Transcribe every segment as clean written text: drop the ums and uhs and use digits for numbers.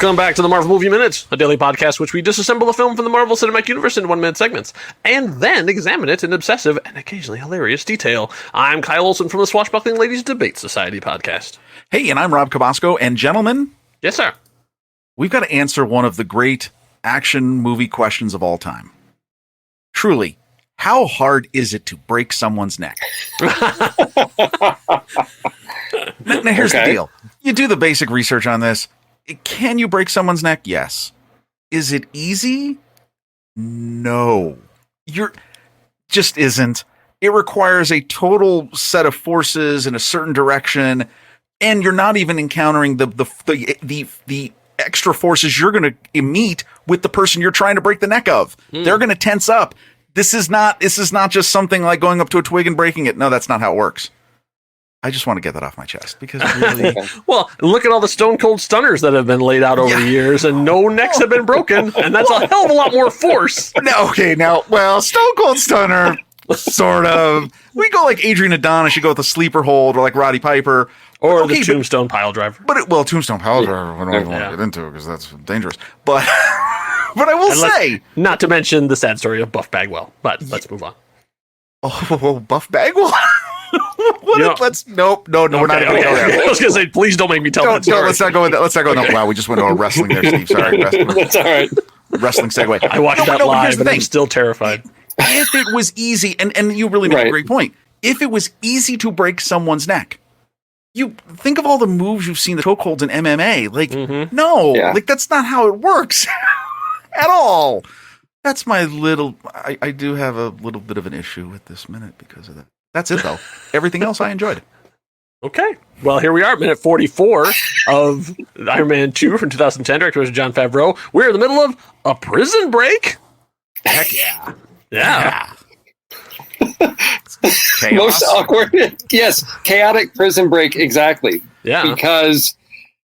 Welcome back to the Marvel Movie Minute, a daily podcast which we disassemble a film from the Marvel Cinematic Universe into 1-minute segments, and then examine it in obsessive and occasionally hilarious detail. I'm Kyle Olson from the Swashbuckling Ladies Debate Society podcast. Hey, and I'm Rob Cabasco, and gentlemen... Yes, sir. We've got to answer one of the great action movie questions of all time. Truly, how hard is it to break someone's neck? Now, here's the deal. You do the basic research on this. Can you break someone's neck? Yes. Is it easy? No. Just isn't. It requires a total set of forces in a certain direction, and you're not even encountering the extra forces you're going to meet with the person you're trying to break the neck of. They're going to tense up. This is not just something like going up to a twig and breaking it. No, that's not how it works. I just want to get that off my chest because really... Well, look at all the Stone Cold Stunners that have been laid out over the years, and no necks have been broken, and that's a hell of a lot more force. Stone Cold Stunner, sort of. We go like Adrian Adonis, you go with the sleeper hold, or like Roddy Piper. Or the Tombstone Pile Driver. Tombstone Pile Driver, I don't even want to get into it because that's dangerous. But I will say... Not to mention the sad story of Buff Bagwell, but let's move on. Oh, Buff Bagwell? Nope, we're not going to go there. I was going to say, please don't make me tell that story. No, let's not go with that. Let's not go. No, wow, we just went to a wrestling there, Steve. Sorry. That's all right. Wrestling segue. I watched that live, and I'm still terrified. If it was easy, and you really made a great point. If it was easy to break someone's neck, you think of all the moves you've seen, the chokeholds in MMA. That's not how it works at all. That's my little... I do have a little bit of an issue with this minute because of that. That's it, though. Everything else I enjoyed. Okay. Well, here we are, minute 44 of Iron Man 2 from 2010, director was Jon Favreau. We're in the middle of a prison break. Heck yeah. Yeah. Most awkward. Yes, chaotic prison break, exactly. Yeah. Because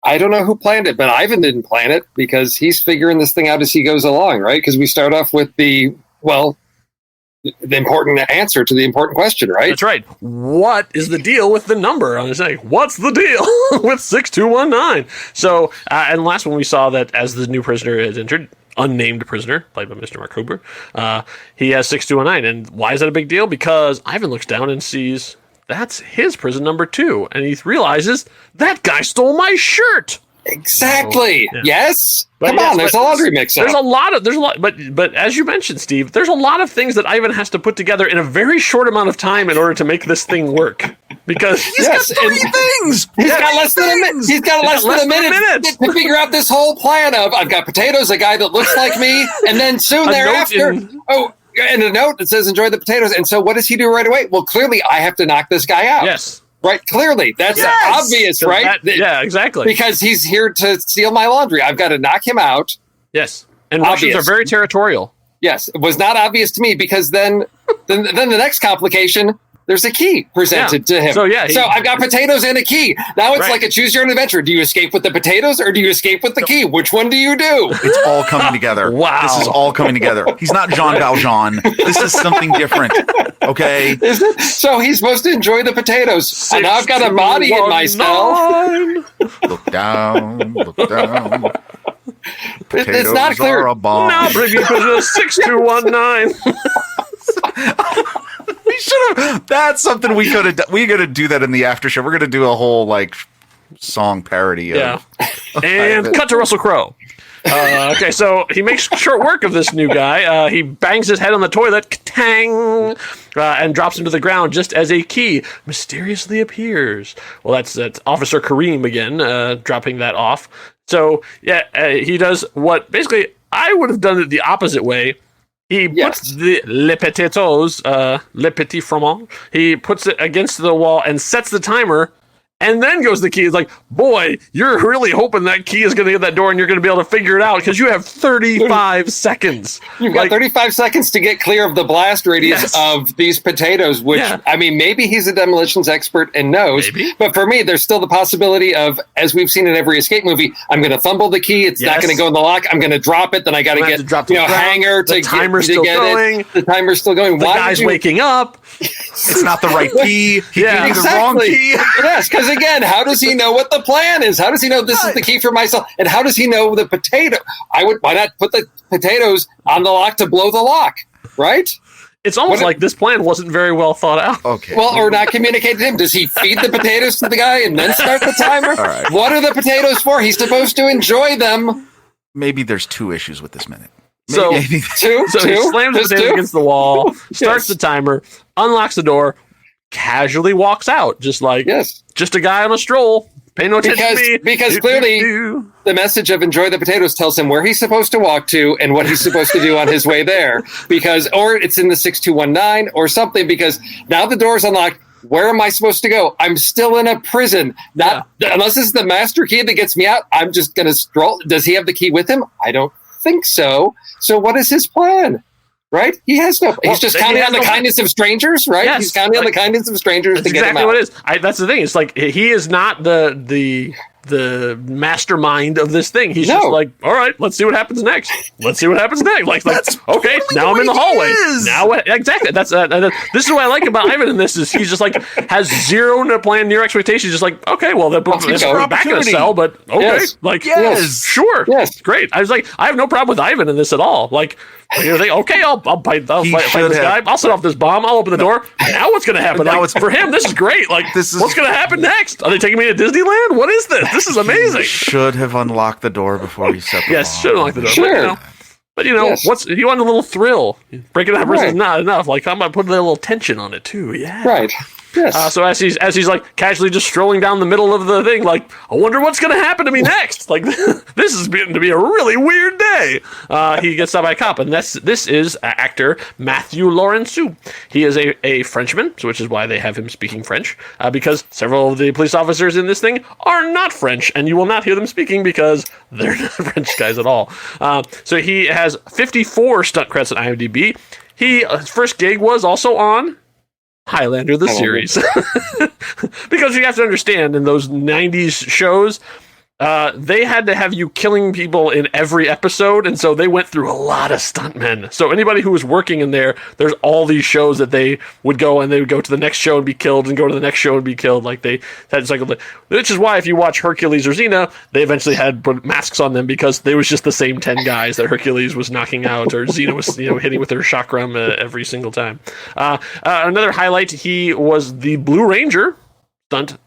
I don't know who planned it, but Ivan didn't plan it because he's figuring this thing out as he goes along, right? Because we start off with the important answer to the important question, right? That's right. What is the deal with the number? I'm saying, what's the deal with 6219? So, and last one we saw that as the new prisoner is entered, unnamed prisoner, played by Mr. Mark Cooper, he has 6219. And why is that a big deal? Because Ivan looks down and sees that's his prison number 2. And he realizes that guy stole my shirt. Exactly. So, Yes. Come on, there's a laundry mix-up. But as you mentioned, Steve, there's a lot of things that Ivan has to put together in a very short amount of time in order to make this thing work. Because he's got 3 things. He's got less than a minute. He's got less than a minute to figure out this whole plan of I've got potatoes, a guy that looks like me, and then soon thereafter, and a note that says enjoy the potatoes. And so what does he do right away? Well, clearly I have to knock this guy out. Yes. Right, clearly. That's obvious, right? Exactly. Because he's here to steal my laundry. I've got to knock him out. Yes. And Russians are very territorial. Yes. It was not obvious to me because then the next complication, there's a key presented to him. So I've got potatoes and a key. Now it's like a choose your own adventure. Do you escape with the potatoes or do you escape with the key? Which one do you do? It's all coming together. Wow. This is all coming together. He's not Jean Valjean. This is something different. Okay? Is it? So he's supposed to enjoy the potatoes. And I've got a body in myself. Look down. Potatoes it's not clear. Are a bomb. Now bring me to 6219. We should have. That's something we could have done. We're gonna do that in the after show. We're gonna do a whole song parody. And cut to Russell Crowe. Okay, so he makes short work of this new guy. He bangs his head on the toilet, tang, and drops him to the ground just as a key mysteriously appears. Well, that's Officer Kareem again, dropping that off. So he does what basically I would have done it the opposite way. He puts the le potatoes, le petit fromage, he puts it against the wall and sets the timer, and then goes the key. It's like, boy, you're really hoping that key is going to get that door and you're going to be able to figure it out because you have 35 seconds. You've got 35 seconds to get clear of the blast radius of these potatoes, which, I mean, maybe he's a demolitions expert and knows, but for me, there's still the possibility of, as we've seen in every escape movie, I'm going to fumble the key, it's not going to go in the lock, I'm going to drop it, then I got to get, hanger to get it. The timer's still going. The guy's waking up. It's not the right key. He Yeah, gave me the wrong key. Yes, because again, how does he know what the plan is? How does he know this is the key for myself? And how does he know the potato? Why not put the potatoes on the lock to blow the lock, right? It's almost like this plan wasn't very well thought out. Okay. Well, or not communicated to him. Does he feed the potatoes to the guy and then start the timer? All right. What are the potatoes for? He's supposed to enjoy them. Maybe there's 2 issues with this minute. So, Two? he slams the Just potatoes two? against the wall, starts the timer, unlocks the door, casually walks out, just a guy on a stroll. Pay no attention to me. Because clearly the message of enjoy the potatoes tells him where he's supposed to walk to and what he's supposed to do on his way there. Or it's in the 6219 or something, because now the door's unlocked. Where am I supposed to go? I'm still in a prison. Unless this is the master key that gets me out, I'm just going to stroll. Does he have the key with him? I don't think so. So what is his plan? Right? He has no. He's just counting on the kindness of strangers, right? Yes, he's counting on the kindness of strangers to get him out. What it is. That's the thing. It's like he is not the mastermind of this thing. He's just like, all right, let's see what happens next. Like that's okay. Now I'm in the hallway. Now what? Exactly. That's this is what I like about Ivan in this is he's just like has zero plan, near expectations. Just like, okay, well, they're back in a cell, but okay, sure, great. I was like, I have no problem with Ivan in this at all. Like, okay, I'll fight this guy. I'll set off this bomb. I'll open the door. Now what's going to happen? Now for him, this is great. Like, what's going to happen next? Are they taking me to Disneyland? What is this? This is amazing. Should have unlocked the door before he set the bomb. Should have unlocked the door. Sure. But he wanted a little thrill. Breaking that person is not enough. Like, I'm going to put a little tension on it too. Yeah. Right. Yes. So as he's like casually just strolling down the middle of the thing, like, I wonder what's going to happen to me next. Like, this is going to be a really weird day. He gets stopped by a cop, and this is actor Matthew Laurenceau. He is a Frenchman, which is why they have him speaking French, because several of the police officers in this thing are not French, and you will not hear them speaking because they're not French guys at all. So he has 54 stunt credits at IMDb. His first gig was also on Highlander, the series. Because you have to understand, in those 90s shows, they had to have you killing people in every episode, and so they went through a lot of stuntmen. So anybody who was working in there's all these shows that they would go, and they would go to the next show and be killed, and go to the next show and be killed. Like, they had cycle, which is why if you watch Hercules or Xena, they eventually had put masks on them, because they was just the same 10 guys that Hercules was knocking out, or Xena was hitting with her chakram every single time. Another highlight: he was the Blue Ranger stunt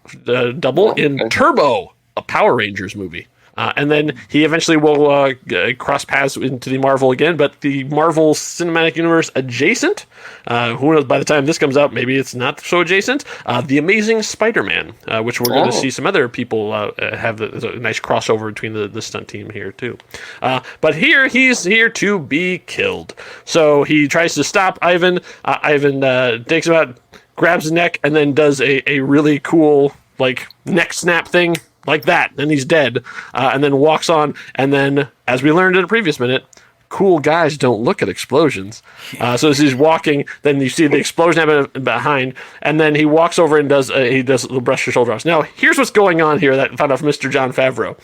double in Turbo, a Power Rangers movie. And then he eventually will cross paths into the Marvel again, but the Marvel Cinematic Universe adjacent, who knows, by the time this comes out, maybe it's not so adjacent, The Amazing Spider-Man, which we're going to see some other people have a nice crossover between the stunt team here, too. But he's here to be killed. So he tries to stop Ivan. Ivan takes him out, grabs his neck, and then does a really cool, like, neck snap thing, like that, and he's dead, and then walks on, and then, as we learned in a previous minute, cool guys don't look at explosions. So as he's walking, then you see the explosion happen behind, and then he walks over and does the brush your shoulder off. Now, here's what's going on here that I found out from Mr. Jon Favreau.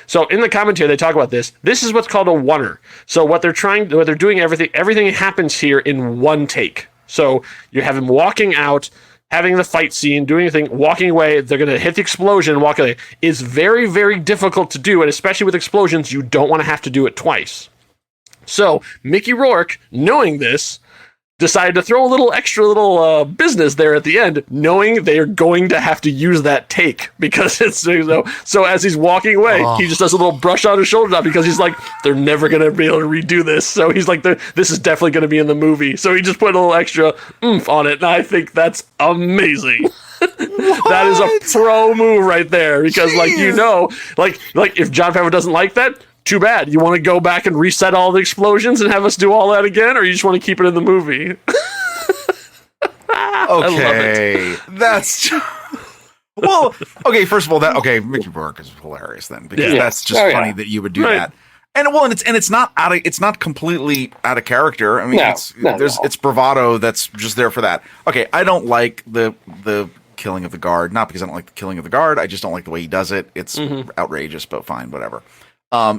So in the commentary, they talk about this. This is what's called a oneer. So what they're doing, everything happens here in one take. So you have him walking out, having the fight scene, doing anything, walking away, they're going to hit the explosion and walk away. It's very, very difficult to do, and especially with explosions, you don't want to have to do it twice. So Mickey Rourke, knowing this, decided to throw a little extra business there at the end, knowing they are going to have to use that take, because it's so as he's walking away, he just does a little brush on his shoulder, because he's like, they're never going to be able to redo this. So he's like, this is definitely going to be in the movie. So he just put a little extra oomph on it, and I think that's amazing. That is a pro move right there, because like if Jon Favreau doesn't like that, too bad. You want to go back and reset all the explosions and have us do all that again, or you just want to keep it in the movie? Okay, that's well. Okay, first of all, Mickey Rourke is hilarious then, because that's just funny that you would do that. And it's not completely out of character. I mean, it's bravado that's just there for that. Okay, I don't like the killing of the guard, not because I don't like the killing of the guard. I just don't like the way he does it. It's outrageous, but fine, whatever.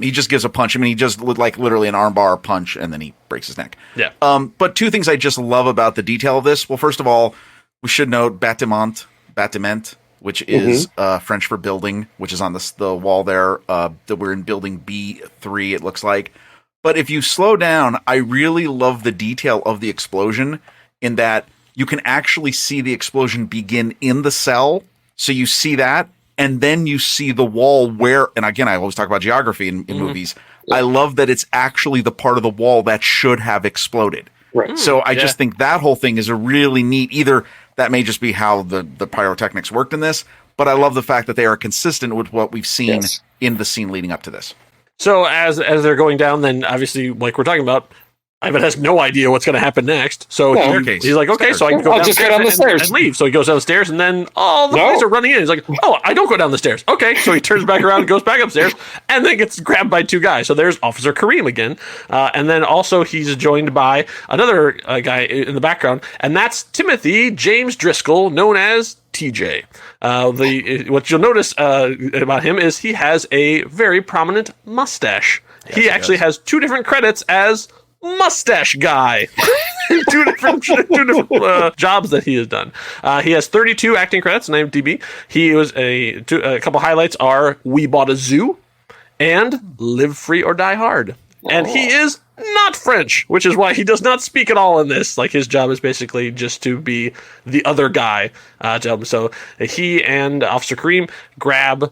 He just gives a punch. I mean, he just like literally an armbar punch, and then he breaks his neck. Yeah. But two things I just love about the detail of this. Well, first of all, We should note bâtiment, which is French for building, which is on the wall there. That we're in building B3, it looks like. But if you slow down, I really love the detail of the explosion in that you can actually see the explosion begin in the cell. So you see that, and then you see the wall where, and again, I always talk about geography in movies. I love that it's actually the part of the wall that should have exploded. Right. So I just think that whole thing is a really neat, either that may just be how the pyrotechnics worked in this, but I love the fact that they are consistent with what we've seen in the scene leading up to this. So as they're going down, then obviously, like we're talking about, Ivan has no idea what's going to happen next. So he's like, okay, so I can go down the stairs and leave. So he goes down the stairs, and then all the police are running in. He's like, oh, I don't go down the stairs. Okay, so he turns back around and goes back upstairs, and then gets grabbed by two guys. So there's Officer Kareem again. And then also he's joined by another guy in the background, and that's Timothy James Driscoll, known as TJ. What you'll notice about him is he has a very prominent mustache. Yes, he actually has two different credits as mustache guy. two different jobs that he has done. He has 32 acting credits on IMDb. He was a couple highlights are We Bought a Zoo and Live Free or Die Hard. And he is not French, which is why he does not speak at all in this. Like, his job is basically just to be the other guy. So he and Officer Kareem grab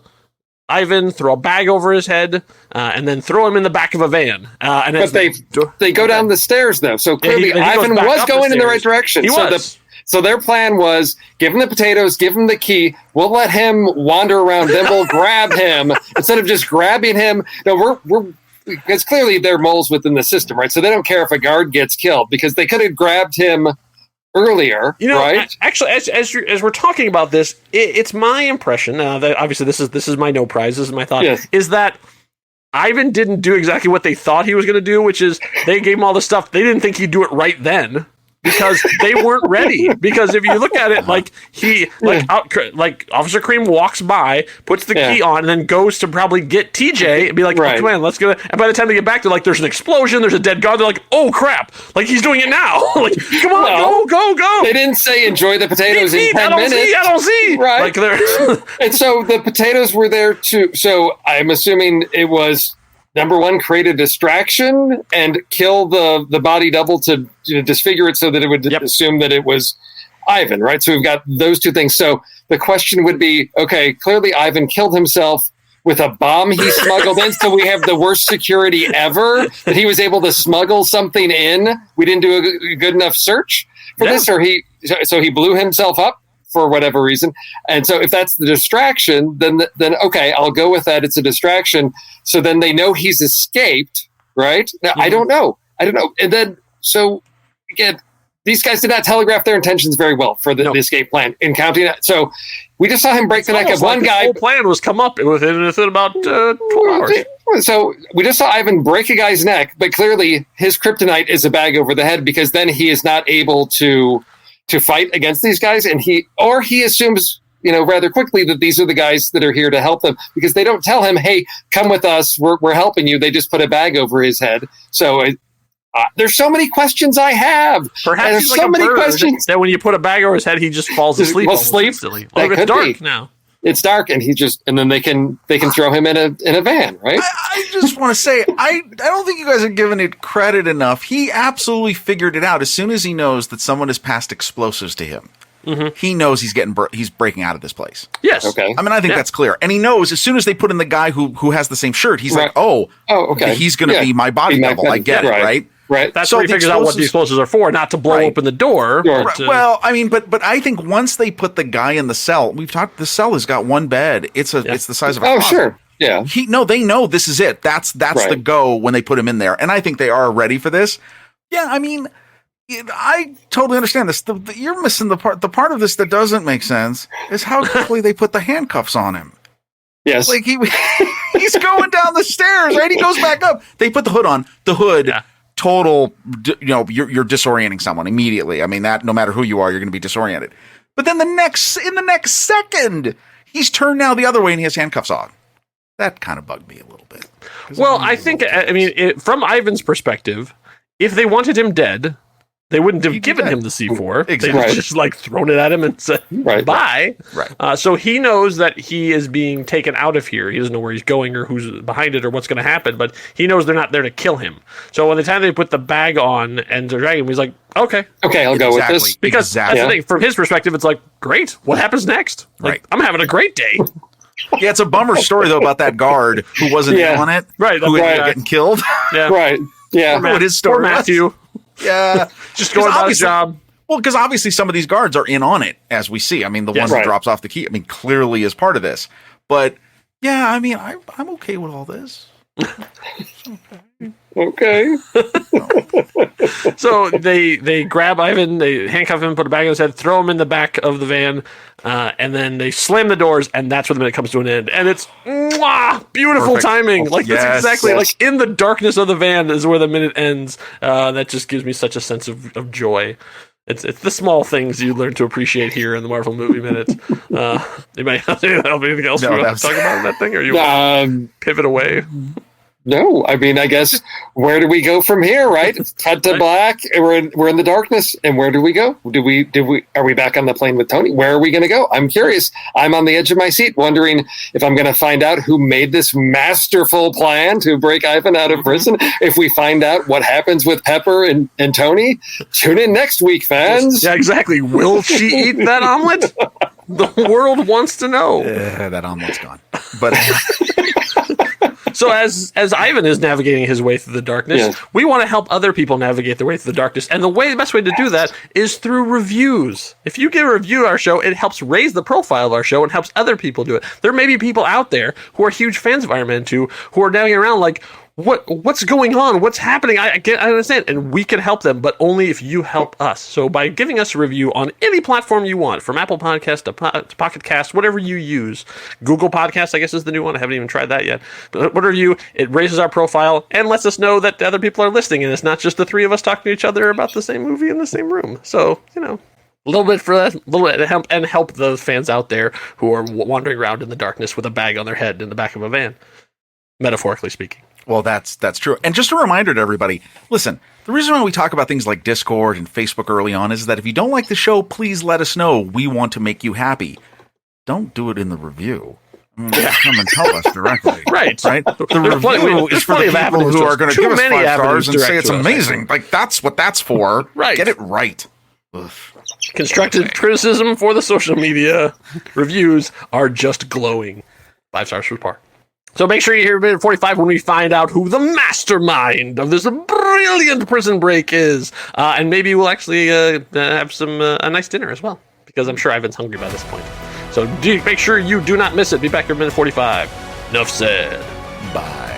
Ivan, throw a bag over his head, and then throw him in the back of a van. But they go down the stairs, though. So clearly Ivan was going in the right direction. So their plan was, give him the potatoes, give him the key. We'll let him wander around. Then we'll grab him instead of just grabbing him. No, we're because clearly they're moles within the system, right? So they don't care if a guard gets killed because they could have grabbed him earlier, right? Actually, as we're talking about this, it's my impression that obviously this is my no prize. This is my thought. Yes. Is that Ivan didn't do exactly what they thought he was going to do, which is they gave him all the stuff. They didn't think he'd do it right then because they weren't ready. Because if you look at it, like Officer Kareem walks by, puts the key on, and then goes to probably get TJ and be like, oh, come on, let's go. And by the time they get back, they're like, there's an explosion, there's a dead guard. They're like, oh crap, like he's doing it now. Like, come on, go. They didn't say enjoy the potatoes in 10 minutes. I don't see. Right. Like and so the potatoes were there too. So I'm assuming it was, number one, create a distraction and kill the body double to disfigure it so that it would assume that it was Ivan, right? So we've got those two things. So the question would be, okay, clearly Ivan killed himself with a bomb he smuggled in, so we have the worst security ever, that he was able to smuggle something in. We didn't do a good enough search for this, or he blew himself up for whatever reason. And so if that's the distraction, then okay, I'll go with that. It's a distraction. So then they know he's escaped, right? Now, I don't know. And then, so again, these guys did not telegraph their intentions very well for the escape plan in counting that. So we just saw him break the neck of one guy. The whole plan was come up within about 12 hours. So we just saw Ivan break a guy's neck, but clearly his kryptonite is a bag over the head because then he is not able to fight against these guys, and he assumes, rather quickly that these are the guys that are here to help them because they don't tell him, hey, come with us, we're helping you. They just put a bag over his head. So there's so many questions I have. Perhaps he's like so many questions that when you put a bag over his head, he just falls asleep. Well, sleep. It's dark now. It's dark, and and then they can throw him in a van, right? I just want to say, I don't think you guys are giving it credit enough. He absolutely figured it out as soon as he knows that someone has passed explosives to him. Mm-hmm. He knows he's breaking out of this place. Yes. Okay. I mean, I think that's clear, and he knows as soon as they put in the guy who has the same shirt, he's like, okay, he's going to be my body double. I get it, right? Right. That's where he figures out what the explosives are for, not to blow open the door. Sure. But, well, I mean, but I think once they put the guy in the cell, the cell has got one bed. It's the size of a closet. Sure. Yeah. They know this is it. That's the go when they put him in there. And I think they are ready for this. Yeah, I mean, I totally understand this. You're missing the part of this that doesn't make sense is how quickly they put the handcuffs on him. Yes. Like he's going down the stairs, right? He goes back up. They put the hood on. The hood. Yeah. Total, you're disorienting someone immediately. I mean, that no matter who you are, you're going to be disoriented. But then in the next second, he's turned now the other way and he has handcuffs on. That kind of bugged me a little bit. Well, I think, from Ivan's perspective, if they wanted him dead, They wouldn't have given him the C4. Exactly. They just like thrown it at him and said, bye. Right. So he knows that he is being taken out of here. He doesn't know where he's going or who's behind it or what's going to happen, but he knows they're not there to kill him. So by the time they put the bag on and they're dragging him, he's like, okay, I'll go with this. Because that's the thing. From his perspective, it's like, great. What happens next? Like, I'm having a great day. Yeah, it's a bummer story though about that guard who wasn't in on it, right? Who ended up getting killed. Yeah, right. Yeah, what his story. Poor Matthew. Yeah, just going about his job. Well, because obviously some of these guards are in on it, as we see. I mean, the one that drops off the key, I mean, clearly is part of this. But yeah, I mean, I'm okay with all this. Okay. So they grab Ivan, they handcuff him, put a bag on his head, throw him in the back of the van, and then they slam the doors, and that's when the minute comes to an end. And it's beautiful Perfect. timing. Like that's exactly like in the darkness of the van is where the minute ends. That just gives me such a sense of joy. It's the small things you learn to appreciate here in the Marvel movie minutes. Anybody have anything else we want to talk about in that thing, or you want to pivot away? No, I mean, I guess where do we go from here? Right, cut to black. And we're in the darkness, and where do we go? Are we back on the plane with Tony? Where are we going to go? I'm curious. I'm on the edge of my seat, wondering if I'm going to find out who made this masterful plan to break Ivan out of prison. If we find out what happens with Pepper and Tony, tune in next week, fans. Yeah, exactly. Will she eat that omelet? The world wants to know. That omelet's gone. But. So as Ivan is navigating his way through the darkness, we want to help other people navigate their way through the darkness. And the best way to do that is through reviews. If you give a review of our show, it helps raise the profile of our show and helps other people do it. There may be people out there who are huge fans of Iron Man 2 who are navigating around like, what's going on? What's happening? I understand. And we can help them, but only if you help us. So by giving us a review on any platform you want, from Apple Podcast to Pocket Cast, whatever you use. Google Podcast, I guess, is the new one. I haven't even tried that yet. But whatever it raises our profile and lets us know that other people are listening. And it's not just the three of us talking to each other about the same movie in the same room. So, a little bit for that, a little bit to help those fans out there who are wandering around in the darkness with a bag on their head in the back of a van, metaphorically speaking. Well, that's true. And just a reminder to everybody, listen, the reason why we talk about things like Discord and Facebook early on is that if you don't like the show, please let us know. We want to make you happy. Don't do it in the review. Come and tell us directly. Right. The review is for the people who are going to give us 5 stars and say it's amazing. Like, that's what that's for. Right. Get it right. Ugh. Constructive criticism for the social media. Reviews are just glowing. 5 stars for Park. So make sure you're here at minute 45 when we find out who the mastermind of this brilliant prison break is. And maybe we'll actually have a nice dinner as well, because I'm sure Ivan's hungry by this point. So make sure you do not miss it. Be back here at minute 45. Enough said. Bye.